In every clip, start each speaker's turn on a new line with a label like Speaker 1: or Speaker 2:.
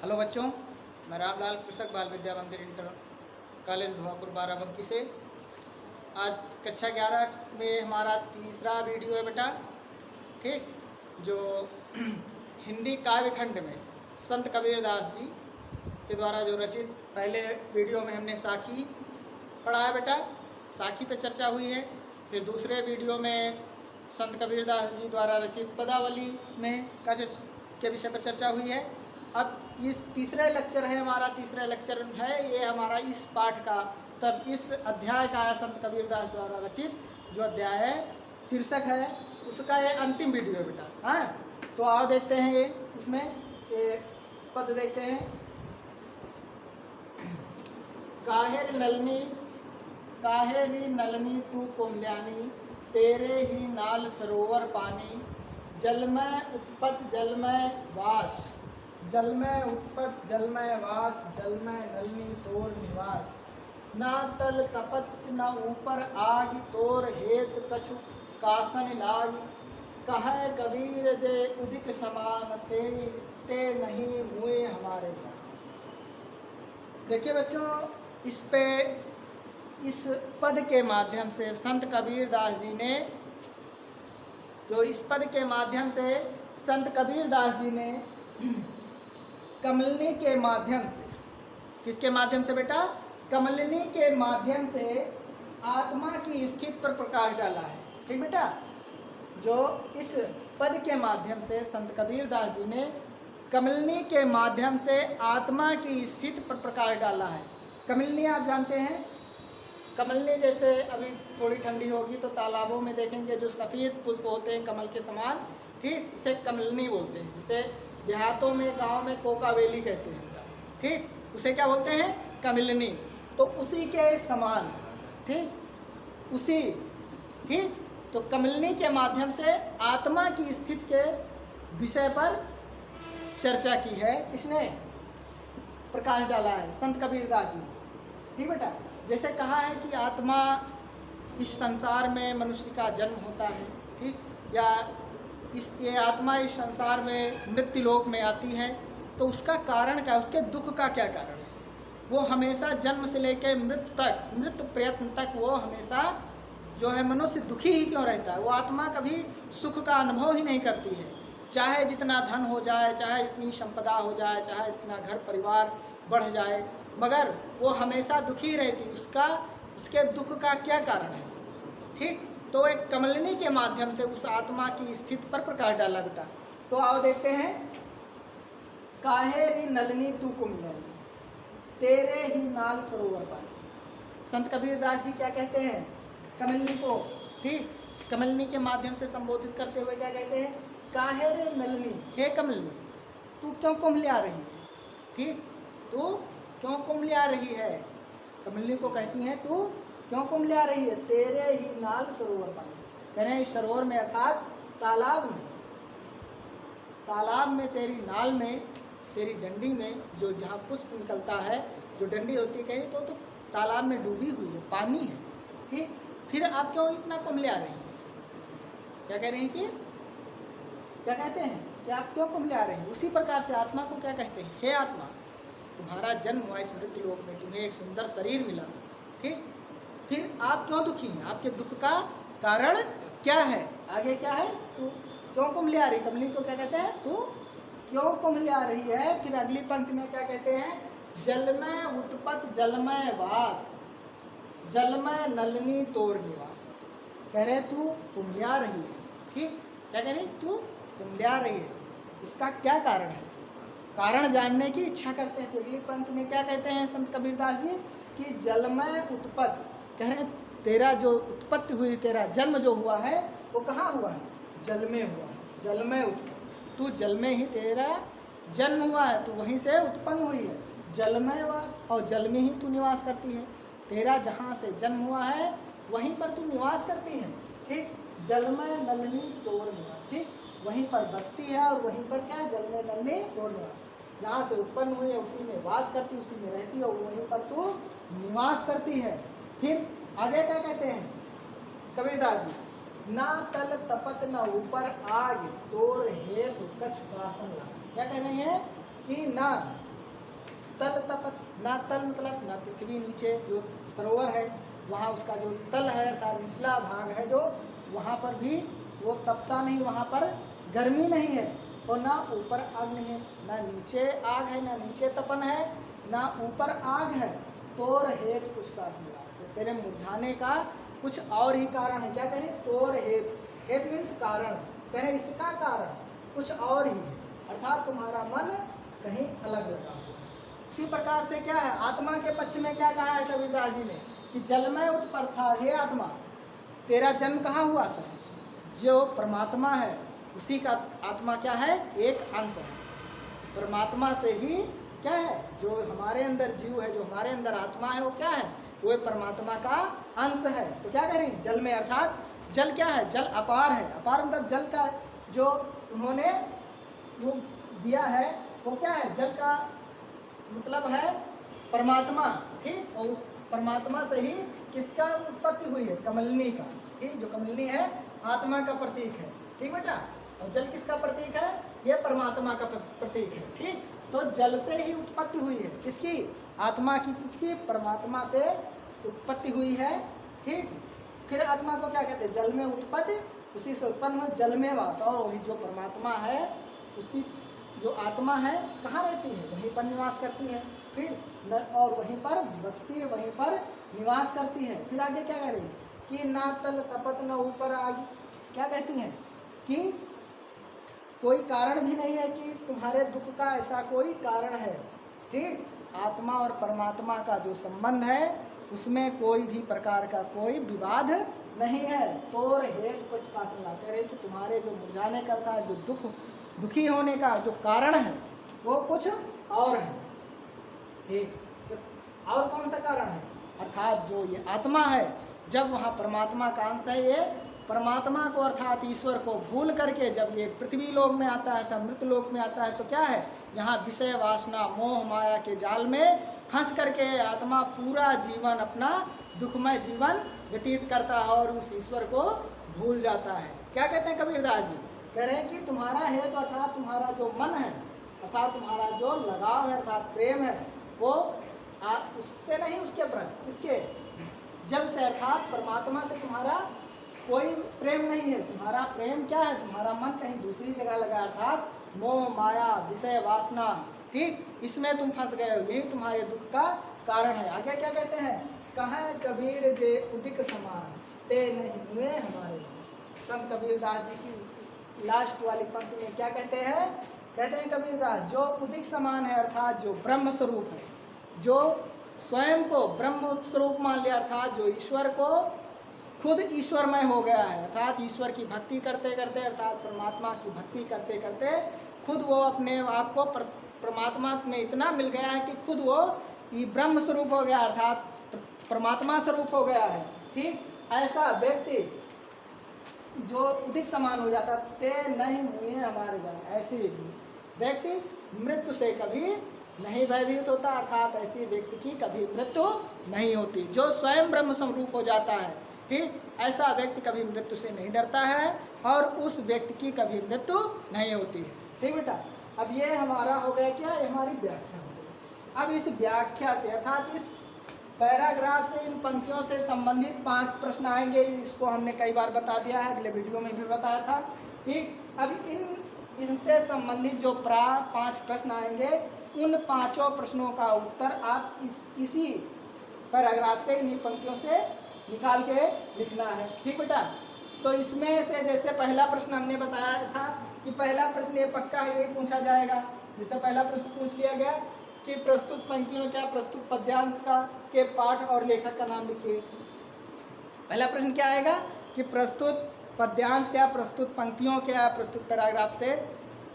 Speaker 1: Hello बच्चों, मैं रामलाल कृषक बाल विद्या मंदिर इंटर कॉलेज धोआपुर बाराबंकी से। आज कक्षा 11 में हमारा तीसरा वीडियो है बेटा। ठीक, जो हिंदी काव्य खंड में संत कबीरदास जी के द्वारा जो रचित, पहले वीडियो में हमने साखी पढ़ा है बेटा, साखी पे चर्चा हुई है। फिर दूसरे वीडियो में संत कबीरदास जी द्वारा रचित पदावली में के विषय पर चर्चा हुई है। अब इस तीसरा लेक्चर है हमारा, तीसरा लेक्चर है ये हमारा इस पाठ का, तब इस अध्याय का है संत कबीरदास द्वारा रचित जो अध्याय है, शीर्षक है उसका, ये अंतिम वीडियो है बेटा। हाँ, तो आओ देखते हैं ये, इसमें ये पद देखते हैं। काहे री नलनी तू कोमल्यानी, तेरे ही नाल सरोवर पानी, जल में उत्पत जल में वास, जल में उत्पत जल में वास, जल में नलनी तोर निवास, ना तल तपत न ऊपर आग, तोर हेत कछु कासन लाग, कहे कबीर जे उदिक समान, ते नहीं मुए हमारे प्राण। देखिए बच्चों, इस पद के माध्यम से संत कबीरदास जी ने, कमलनी के माध्यम से, किसके माध्यम से बेटा? कमलनी के माध्यम से आत्मा की स्थिति पर प्रकाश डाला है। ठीक बेटा, जो इस पद के माध्यम से संत कबीरदास जी ने कमलनी के माध्यम से आत्मा की स्थिति पर प्रकाश डाला है। कमलनी आप जानते हैं, कमलनी जैसे अभी थोड़ी ठंडी होगी तो तालाबों में देखेंगे जो सफ़ेद पुष्प होते हैं कमल के समान, ठीक, उसे कमलनी बोलते हैं। जैसे देहातों में, गांव में कोकावेली कहते हैं, ठीक, उसे क्या बोलते हैं? कमलनी। तो उसी के समान, ठीक, उसी, ठीक, तो कमलनी के माध्यम से आत्मा की स्थिति के विषय पर चर्चा की है। किसने प्रकाश डाला है? संत कबीरदास जी। ठीक बेटा, जैसे कहा है कि आत्मा इस संसार में मनुष्य का जन्म होता है, ठीक, या ये आत्मा इस संसार में मृत्यु लोक में आती है, तो उसका कारण क्या, उसके दुख का क्या कारण है? वो हमेशा जन्म से लेकर मृत्यु प्रयत्न तक वो हमेशा जो है मनुष्य दुखी ही क्यों रहता है? वो आत्मा कभी सुख का अनुभव ही नहीं करती है। चाहे जितना धन हो जाए, चाहे जितनी संपदा हो जाए, चाहे जितना घर परिवार बढ़ जाए, मगर वो हमेशा दुखी रहती। उसके दुख का क्या कारण है? ठीक, तो एक कमलनी के माध्यम से उस आत्मा की स्थिति पर प्रकाश डाला बेटा। तो आओ देखते हैं। काहे री नलनी तू कुमल्यानी, तेरे ही नाल सरोवर पानी। संत कबीरदास जी क्या कहते हैं कमलनी को? ठीक, कमलनी के माध्यम से संबोधित करते हुए क्या कहते हैं? काहे रे नलनी, हे कमलनी, तू क्यों कुमल्या रही है? ठीक, तू क्यों कुमल्या रही है? कमलनी को कहती हैं तू क्यों कुमल्या रही है? तेरे ही नाल सरोवर पानी, कह रहे हैं इस सरोवर में अर्थात तालाब में, तालाब में तेरी नाल में, तेरी डंडी में जो जहाँ पुष्प निकलता है, जो डंडी होती है, कहीं तो तालाब में डूबी हुई है, पानी है। ठीक, फिर आप क्यों इतना कुमल्या रही हैं? क्या कह रहे हैं कि क्या कहते हैं कि आप क्यों कुमल्या रहे हैं? उसी प्रकार से आत्मा को क्या कहते हैं? हे आत्मा, तुम्हारा जन्म हुआ इस मृत्यु लोक में, तुम्हें एक सुंदर शरीर मिला, ठीक, फिर आप क्यों दुखी हैं? आपके दुख का कारण क्या है? आगे क्या है? तू क्यों कुमल्या रही? कमली को क्या कहते हैं? तू क्यों कुमल्या रही है? फिर अगली पंक्ति में क्या कहते हैं? जल में उत्पत जल में वास, जल में नलनी तोर निवास। कह रहे तू कुमल्या रही है। ठीक, क्या कह रही? तू कुमल्या रही है, इसका क्या कारण है? कारण जानने की इच्छा करते हैं। अगली पंक्ति में क्या कहते हैं संत कबीरदास जी? कि जल में उत्पत्ति, कह रहे हैं तेरा जो उत्पत्ति हुई, तेरा जन्म जो हुआ है वो कहाँ हुआ है? जल में हुआ है, जल में उत्पत्ति। तू जल में ही तेरा जन्म हुआ है, तू वहीं से उत्पन्न हुई है, जल में वास, और जल में ही तू निवास करती है। तेरा जहाँ से जन्म हुआ है वहीं पर तू निवास करती है। ठीक, जल में नलनी तोर निवास, ठीक, वहीं पर बसती है और वहीं पर क्या है? जल में नलनी तोर निवास, जहाँ से उत्पन्न हुई है उसी में वास करती, उसी में रहती है और वहीं पर तू निवास करती है। फिर आगे क्या कहते हैं कबीरदास जी? ना तल तपत न ऊपर आग, तोर हेतु कछ वासन ला। क्या कह रहे हैं कि ना तल तपत, ना तल मतलब ना पृथ्वी, नीचे जो सरोवर है वहाँ उसका जो तल है अर्थात निचला भाग है जो, वहाँ पर भी वो तपता नहीं, वहाँ पर गर्मी नहीं है, और ना ऊपर आग नहीं है, ना नीचे आग है, ना नीचे तपन है, ना ऊपर आग है। तोर हेत कुछ का सिला, तो तेरे मुरझाने का कुछ और ही कारण है। क्या कह रहे? तोर हेत, हेत मीन्स कारण, कह रहे इसका कारण कुछ और ही है, अर्थात तुम्हारा मन कहीं अलग लगा हुआ है। इसी प्रकार से क्या है, आत्मा के पक्ष में क्या कहा है कबीरदास जी ने कि जलमय उत्पन्न था, हे आत्मा तेरा जन्म कहाँ हुआ सर? जो परमात्मा है उसी का आत्मा क्या है? एक अंश है। परमात्मा से ही क्या है, जो हमारे अंदर जीव है, जो हमारे अंदर आत्मा है, वो क्या है? वो परमात्मा का अंश है। तो क्या कह रही? जल में, अर्थात जल क्या है? जल अपार है। अपार मतलब जल का जो उन्होंने वो दिया है वो क्या है? जल का मतलब है परमात्मा, ठीक। और उस परमात्मा से ही किसका उत्पत्ति हुई है? कमलिनी का, ठीक। जो कमलिनी है आत्मा का प्रतीक है, ठीक बेटा। और जल किसका प्रतीक है? ये परमात्मा का प्रतीक है, ठीक। तो जल से ही उत्पत्ति हुई है, किसकी? आत्मा की। किसकी? परमात्मा से उत्पत्ति हुई है, ठीक। फिर आत्मा को क्या कहते हैं? जल में उत्पत्ति, उसी से उत्पन्न हुई, जल में वास। और वही जो परमात्मा है, उसी जो आत्मा है कहाँ रहती है? वहीं पर निवास करती है, फिर और वहीं पर बसती है, वहीं पर निवास करती है। फिर आगे क्या कह रही है कि ना तल तपत न ऊपर आग। क्या कहती हैं कि कोई कारण भी नहीं है कि तुम्हारे दुख का ऐसा कोई कारण है, ठीक। आत्मा और परमात्मा का जो संबंध है उसमें कोई भी प्रकार का कोई विवाद नहीं है। तोर हेत कुछ फासला, कह रहे कि तुम्हारे जो मुरझाने करता है, जो दुखी होने का जो कारण है वो कुछ और है, ठीक। तो और कौन सा कारण है? अर्थात जो ये आत्मा है, जब वहाँ परमात्मा का अंश है, ये परमात्मा को अर्थात ईश्वर को भूल करके जब ये पृथ्वी लोक में आता है, मृत लोक में आता है, तो क्या है? यहाँ विषय वासना मोह माया के जाल में फंस करके आत्मा पूरा जीवन अपना दुखमय जीवन व्यतीत करता है और उस ईश्वर को भूल जाता है। क्या कहते हैं कबीरदास जी? कह रहे हैं कि तुम्हारा हेतु अर्थात तुम्हारा जो मन है, अर्थात तुम्हारा जो लगाव है, अर्थात प्रेम है, वो उससे नहीं, उसके प्रति, किसके? जल से, अर्थात परमात्मा से तुम्हारा कोई प्रेम नहीं है। तुम्हारा प्रेम क्या है? तुम्हारा मन कहीं दूसरी जगह लगा, अर्थात मोह माया विषय वासना, ठीक। इसमें तुम फंस गए हो, यही तुम्हारे दुख का कारण है। आगे क्या कहते हैं? कहाँ कबीर दे उदिक समान ते नहीं हुए हमारे। संत कबीरदास जी की लास्ट वाली पंक्ति में क्या कहते हैं? कहते हैं कबीरदास, जो उदिक समान है अर्थात जो ब्रह्म स्वरूप है, जो स्वयं को ब्रह्म स्वरूप मान लिया, अर्थात जो ईश्वर को खुद ईश्वरमय हो गया है, अर्थात ईश्वर की भक्ति करते करते, अर्थात परमात्मा की भक्ति करते करते खुद वो अपने आप को परमात्मा में इतना मिल गया है कि खुद वो ब्रह्म स्वरूप हो गया, अर्थात परमात्मा स्वरूप हो गया है, ठीक। ऐसा व्यक्ति जो उदिक समान हो जाता, ते नहीं मुए हमारे जान, ऐसे व्यक्ति मृत्यु से कभी नहीं भयभीत होता, अर्थात ऐसी व्यक्ति की कभी मृत्यु नहीं होती। जो स्वयं ब्रह्म स्वरूप हो जाता है, ठीक, ऐसा व्यक्ति कभी मृत्यु से नहीं डरता है और उस व्यक्ति की कभी मृत्यु नहीं होती है, ठीक बेटा। अब ये हमारा हो गया क्या? ये हमारी व्याख्या हो गई। अब इस व्याख्या से अर्थात इस पैराग्राफ से, इन पंक्तियों से संबंधित 5 प्रश्न आएंगे। इसको हमने कई बार बता दिया है, अगले वीडियो में भी बताया था, ठीक। अब इनसे संबंधित जो 5 प्रश्न आएंगे, उन 5 प्रश्नों का उत्तर आप इसी पैराग्राफ से, इन्हीं पंक्तियों से निकाल के लिखना है, ठीक बेटा। तो इसमें से जैसे पहला प्रश्न हमने बताया था कि पहला प्रश्न ये पक्का है, यही पूछा जाएगा। जैसे पहला प्रश्न पूछ लिया गया कि प्रस्तुत पंक्तियों क्या, प्रस्तुत पद्यांश का के पाठ और लेखक का नाम लिखिए। पहला प्रश्न क्या आएगा कि प्रस्तुत पद्यांश क्या, प्रस्तुत पंक्तियों क्या, प्रस्तुत पैराग्राफ से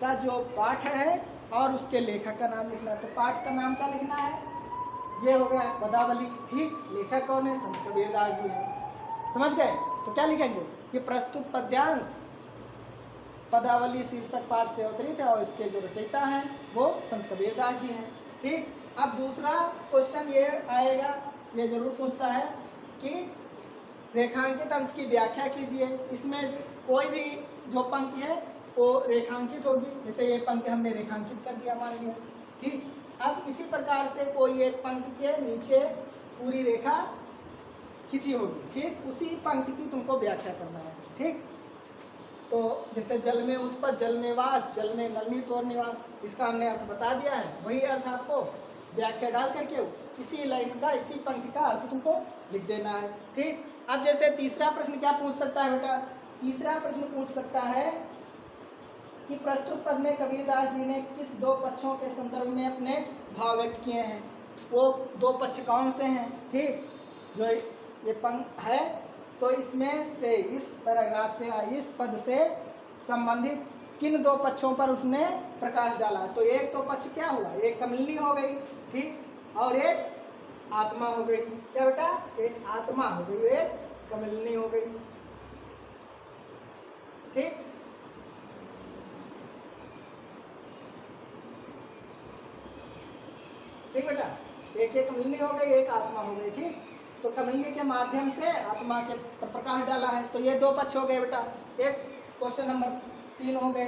Speaker 1: का जो पाठ है और उसके लेखक का नाम लिखना है। तो पाठ का नाम क्या लिखना है? ये हो गया पदावली, ठीक। लेखक कौन है? संत कबीरदास जी हैं, समझ गए। तो क्या लिखेंगे कि प्रस्तुत पद्यांश पदावली शीर्षक पाठ से अवतरित है और इसके जो रचयिता हैं वो संत कबीरदास जी हैं, ठीक। अब दूसरा क्वेश्चन ये आएगा, ये जरूर पूछता है कि रेखांकित अंश की व्याख्या कीजिए। इसमें कोई भी जो पंक्ति है वो रेखांकित होगी। जैसे ये पंक्ति हमने रेखांकित कर दिया मान लिया, ठीक। अब इसी प्रकार से कोई एक पंक्ति के नीचे पूरी रेखा खींची होगी, ठीक, उसी पंक्ति की तुमको व्याख्या करना है, ठीक। तो जैसे जल में उत्पत्ति, जल में वास, जल में नलिनी तोर निवास, इसका हमने अर्थ बता दिया है, वही अर्थ आपको व्याख्या डाल करके इसी लाइन का, इसी पंक्ति का अर्थ तुमको लिख देना है, ठीक। अब जैसे तीसरा प्रश्न क्या पूछ सकता है बेटा, तीसरा प्रश्न पूछ सकता है कि प्रस्तुत पद में कबीरदास जी ने किस दो पक्षों के संदर्भ में अपने भाव व्यक्त किए हैं, वो दो पक्ष कौन से हैं, ठीक। जो ये पंक्ति है तो इसमें से, इस पैराग्राफ से, इस पद से संबंधित किन दो पक्षों पर उसने प्रकाश डाला। तो एक तो पक्ष क्या हुआ, एक कमलिनी हो गई, ठीक, और एक आत्मा हो गई, क्या बेटा, एक आत्मा हो गई, एक कमलिनी हो गई, ठीक। ठीक बेटा, एक कमलिनी हो गई, एक आत्मा हो गई, ठीक। तो कमलिनी के माध्यम से आत्मा के प्रकाश डाला है, तो ये दो पक्ष हो गए बेटा, एक क्वेश्चन नंबर 3 हो गए।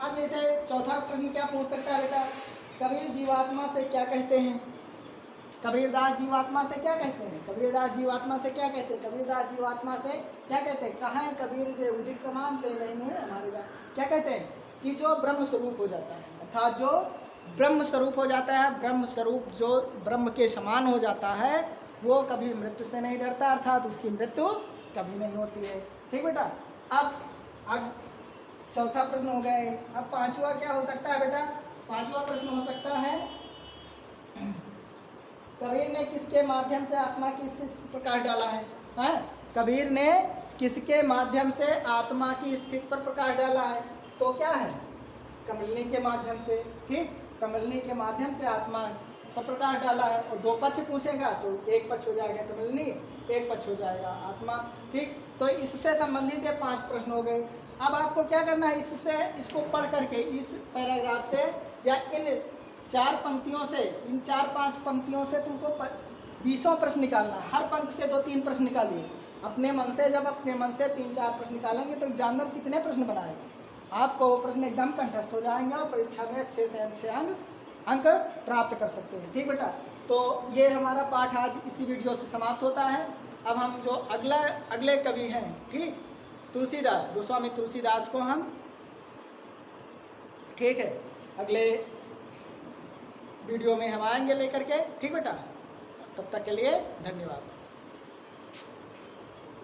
Speaker 1: अब जैसे चौथा प्रश्न क्या पूछ सकता है बेटा, कबीर जीवात्मा से क्या कहते हैं, कबीरदास जीवात्मा से क्या कहते हैं, कबीरदास जीवात्मा से क्या कहते हैं, कबीरदास जीवात्मा से क्या कहते हैं, कहाँ है कबीर जे उदिक समान ते नहीं हुए हमारे जा, क्या कहते हैं कि जो ब्रह्म स्वरूप हो जाता है, अर्थात जो ब्रह्म स्वरूप हो जाता है, ब्रह्म स्वरूप जो ब्रह्म के समान हो जाता है, वो कभी मृत्यु से नहीं डरता, अर्थात उसकी मृत्यु कभी नहीं होती है, ठीक बेटा। अब चौथा प्रश्न हो गया है। अब पांचवा क्या हो सकता है बेटा, पांचवा प्रश्न हो सकता है कबीर ने किसके माध्यम से आत्मा की स्थिति पर प्रकाश डाला है, हैं? कबीर ने किसके माध्यम से आत्मा की स्थिति पर प्रकाश डाला है, तो क्या है, कमलिनी के माध्यम से, ठीक, कमलिनी के माध्यम से आत्मा पर प्रकाश डाला है। और दो पक्ष पूछेगा तो एक पक्ष हो जाएगा कमलिनी, एक पक्ष हो जाएगा आत्मा, ठीक। तो इससे संबंधित ये 5 प्रश्न हो गए। अब आपको क्या करना है, इसको पढ़ करके इस पैराग्राफ से या इन 4 पंक्तियों से, इन 4-5 पंक्तियों से तुमको 20 प्रश्न निकालना है। हर पंक्ति से 2-3 प्रश्न निकालिए अपने मन से। जब अपने मन से 3-4 प्रश्न निकालेंगे तो एग्जामिनर कितने प्रश्न बनाएगा, आपको वो प्रश्न एकदम कंठस्थ हो जाएंगे और परीक्षा में अच्छे से अच्छे अंक प्राप्त कर सकते हैं, ठीक बेटा। तो ये हमारा पाठ आज इसी वीडियो से समाप्त होता है। अब हम जो अगले कवि हैं, ठीक, तुलसीदास, गोस्वामी तुलसीदास को हम, ठीक है, अगले वीडियो में हम आएंगे लेकर के, ठीक बेटा। तब तक के लिए धन्यवाद।